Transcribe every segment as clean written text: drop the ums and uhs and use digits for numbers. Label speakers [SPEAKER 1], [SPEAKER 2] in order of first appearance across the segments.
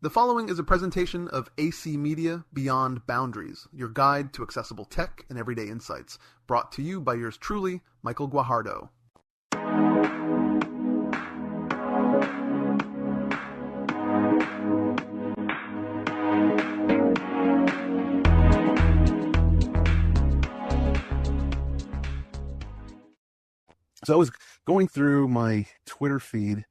[SPEAKER 1] The following is a presentation of AC Media Beyond Boundaries, your guide to accessible tech and everyday insights, brought to you by yours truly, Michael Guajardo. So I was going through my Twitter feed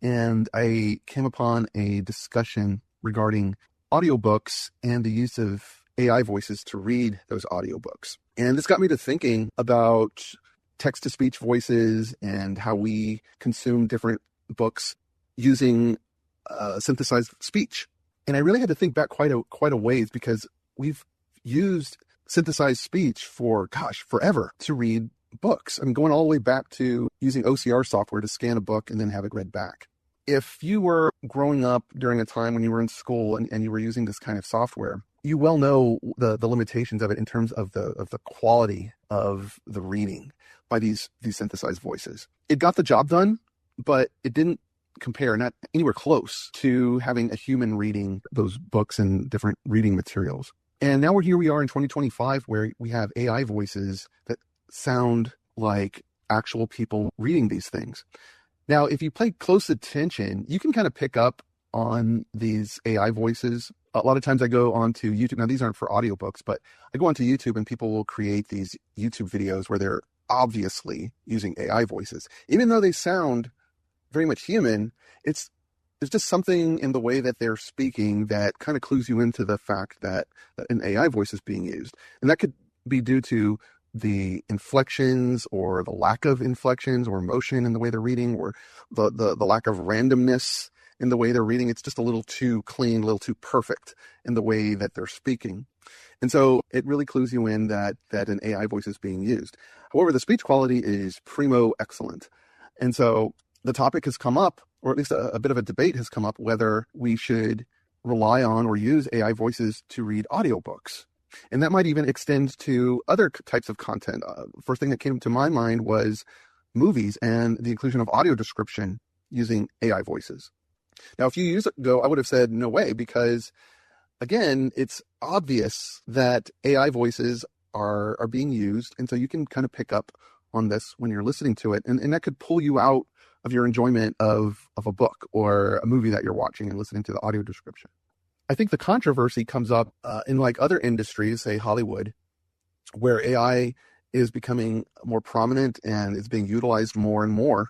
[SPEAKER 1] and I came upon a discussion regarding audiobooks and the use of AI voices to read those audiobooks. And this got me to thinking about text-to-speech voices and how we consume different books using synthesized speech. And I really had to think back quite a ways, because we've used synthesized speech for, forever to read books. I mean, going all the way back to using OCR software to scan a book and then have it read back. If you were growing up during a time when you were in school and you were using this kind of software, you well know the limitations of it in terms of the quality of the reading by these synthesized voices. It got the job done, but it didn't compare, not anywhere close to having a human reading those books and different reading materials. And now we are in 2025, where we have AI voices that sound like actual people reading these things. Now, if you pay close attention, you can kind of pick up on these AI voices. A lot of times I go onto YouTube. Now, these aren't for audiobooks, but I go onto YouTube and people will create these YouTube videos where they're obviously using AI voices. Even though they sound very much human, there's just something in the way that they're speaking that kind of clues you into the fact that an AI voice is being used. And that could be due to the inflections or the lack of inflections or emotion in the way they're reading, or the lack of randomness in the way they're reading. It's just a little too clean, a little too perfect in the way that they're speaking. And so it really clues you in that an AI voice is being used. However, the speech quality is primo excellent. And so the topic has come up, or at least a bit of a debate has come up, whether we should rely on or use AI voices to read audiobooks. And that might even extend to other types of content. First thing that came to my mind was movies and the inclusion of audio description using AI voices. Now, a few years ago, I would have said no way, because again, it's obvious that AI voices are being used. And so you can kind of pick up on this when you're listening to it. And that could pull you out of your enjoyment of a book or a movie that you're watching and listening to the audio description. I think the controversy comes up in like other industries, say Hollywood, where AI is becoming more prominent and is being utilized more and more,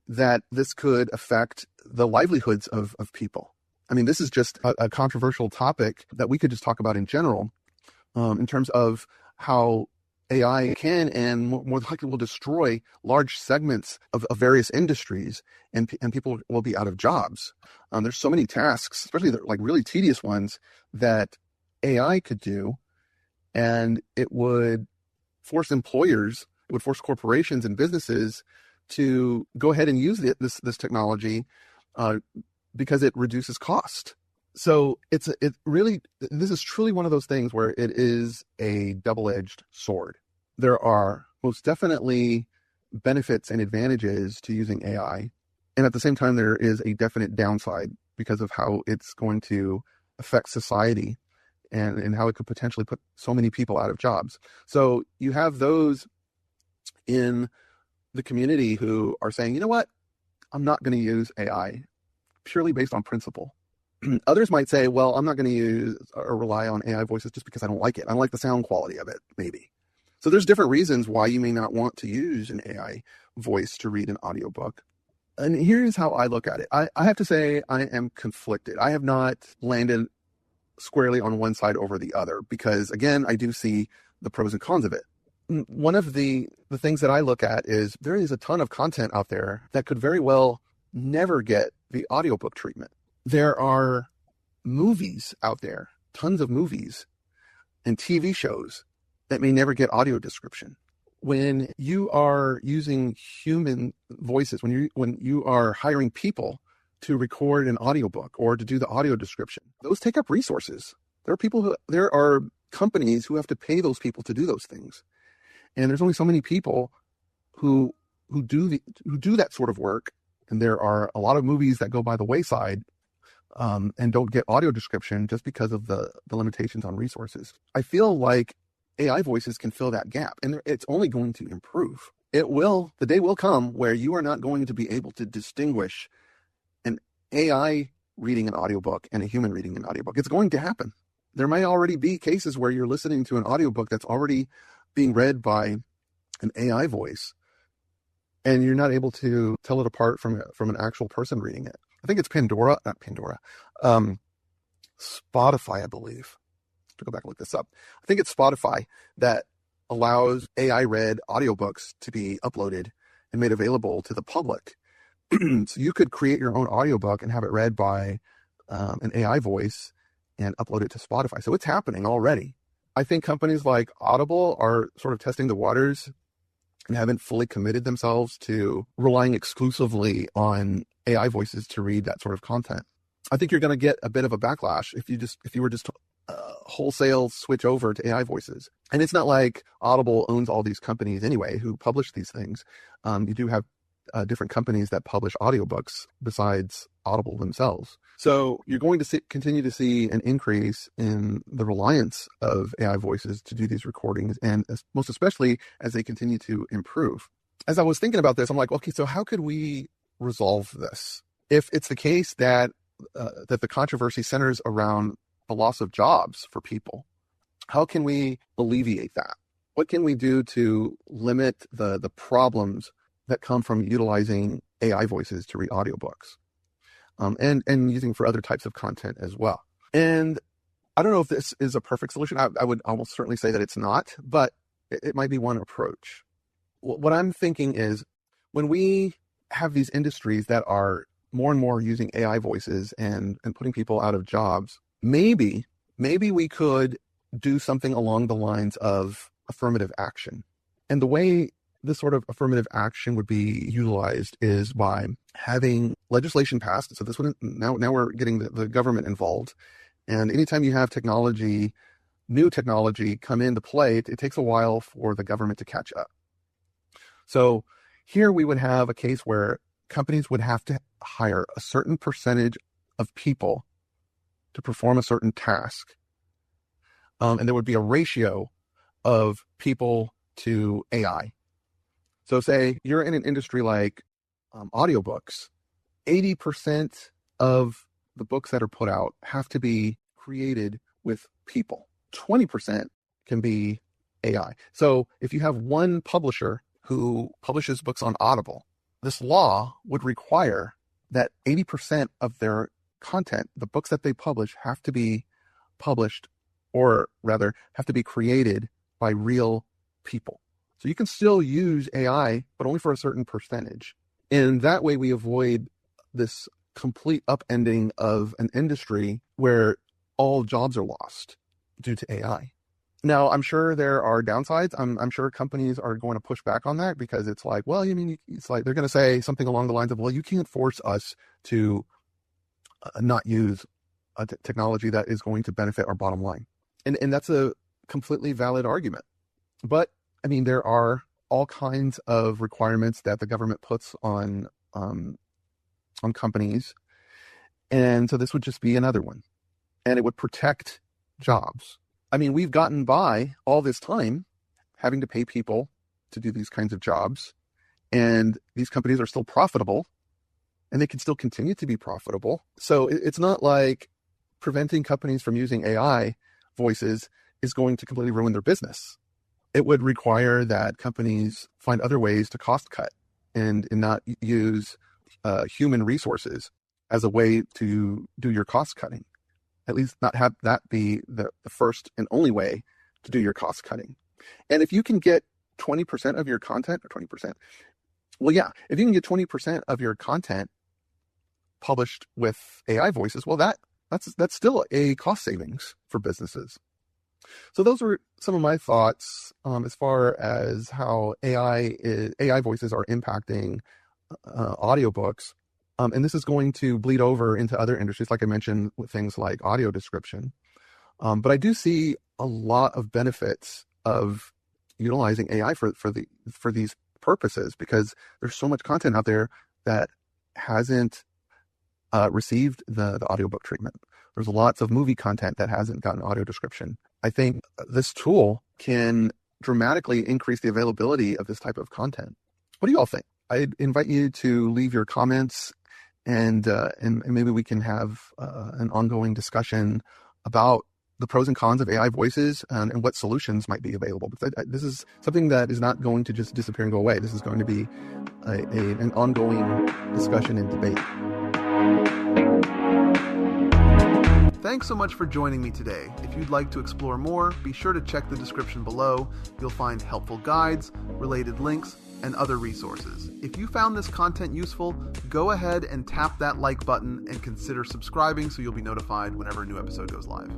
[SPEAKER 1] that this could affect the livelihoods of people. I mean, this is just a controversial topic that we could just talk about in general, in terms of how AI can and more likely will destroy large segments of various industries, and people will be out of jobs. There's so many tasks, especially the, like really tedious ones, that AI could do, and it would force employers, it would force corporations and businesses to go ahead and use this technology because it reduces cost. So this is truly one of those things where it is a double-edged sword. There are most definitely benefits and advantages to using AI. And at the same time, there is a definite downside because of how it's going to affect society and how it could potentially put so many people out of jobs. So you have those in the community who are saying, you know what, I'm not going to use AI purely based on principle. Others might say, well, I'm not going to use or rely on AI voices just because I don't like it. I don't like the sound quality of it, maybe. So there's different reasons why you may not want to use an AI voice to read an audiobook. And here's how I look at it. I have to say I am conflicted. I have not landed squarely on one side over the other because, again, I do see the pros and cons of it. One of the things that I look at is there is a ton of content out there that could very well never get the audiobook treatment. There are movies out there, tons of movies and TV shows that may never get audio description. When you are using human voices, when you are hiring people to record an audiobook or to do the audio description, those take up resources. There are companies who have to pay those people to do those things. And there's only so many people who do that sort of work. And there are a lot of movies that go by the wayside and don't get audio description just because of the limitations on resources. I feel like AI voices can fill that gap, and it's only going to improve. The day will come where you are not going to be able to distinguish an AI reading an audiobook and a human reading an audiobook. It's going to happen. There may already be cases where you're listening to an audiobook that's already being read by an AI voice, and you're not able to tell it apart from an actual person reading it. I think it's Spotify, I believe. To go back and look this up. I think it's Spotify that allows AI-read audiobooks to be uploaded and made available to the public. So you could create your own audiobook and have it read by an AI voice and upload it to Spotify. So it's happening already. I think companies like Audible are sort of testing the waters and haven't fully committed themselves to relying exclusively on AI voices to read that sort of content. I think you're going to get a bit of a backlash if you were just wholesale switch over to AI voices. And it's not like Audible owns all these companies anyway who publish these things. You do have different companies that publish audiobooks besides Audible themselves. So you're going to continue to see an increase in the reliance of AI voices to do these recordings, and most especially as they continue to improve. As I was thinking about this, I'm like, okay, so how could we resolve this? If it's the case that the controversy centers around the loss of jobs for people, how can we alleviate that? What can we do to limit the problems that come from utilizing AI voices to read audiobooks, and using for other types of content as well? And I don't know if this is a perfect solution. I would almost certainly say that it's not, but it might be one approach. What I'm thinking is, when we have these industries that are more and more using AI voices and putting people out of jobs, maybe we could do something along the lines of affirmative action. And the way this sort of affirmative action would be utilized is by having legislation passed. So this would now we're getting the government involved. And anytime you have new technology come into play, it takes a while for the government to catch up. So here we would have a case where companies would have to hire a certain percentage of people to perform a certain task. And there would be a ratio of people to AI. So say you're in an industry like audiobooks, 80% of the books that are put out have to be created with people. 20% can be AI. So if you have one publisher who publishes books on Audible, this law would require that 80% of their content, the books that they publish, have to be published, or rather have to be created by real people. So you can still use AI, but only for a certain percentage. And that way we avoid this complete upending of an industry where all jobs are lost due to AI. Now, I'm sure there are downsides. I'm sure companies are going to push back on that, because it's like, well, it's like they're going to say something along the lines of, well, you can't force us to not use a technology that is going to benefit our bottom line. And that's a completely valid argument. But there are all kinds of requirements that the government puts on companies. And so this would just be another one. And it would protect jobs. We've gotten by all this time having to pay people to do these kinds of jobs. And these companies are still profitable, and they can still continue to be profitable. So it's not like preventing companies from using AI voices is going to completely ruin their business. It would require that companies find other ways to cost cut and not use human resources as a way to do your cost cutting. At least not have that be the first and only way to do your cost cutting. And if you can get 20% of your content, or 20%, well, yeah, if you can get 20% of your content published with AI voices, well, that's still a cost savings for businesses. So those are some of my thoughts as far as how AI voices are impacting audiobooks. And this is going to bleed over into other industries, like I mentioned, with things like audio description. But I do see a lot of benefits of utilizing AI for these purposes, because there's so much content out there that hasn't received the audiobook treatment. There's lots of movie content that hasn't gotten audio description. I think this tool can dramatically increase the availability of this type of content. What do you all think? I invite you to leave your comments, and maybe we can have an ongoing discussion about the pros and cons of AI voices and what solutions might be available. But this is something that is not going to just disappear and go away. This is going to be an ongoing discussion and debate.
[SPEAKER 2] Thanks so much for joining me today. If you'd like to explore more, be sure to check the description below. You'll find helpful guides, related links, and other resources. If you found this content useful, go ahead and tap that like button and consider subscribing so you'll be notified whenever a new episode goes live.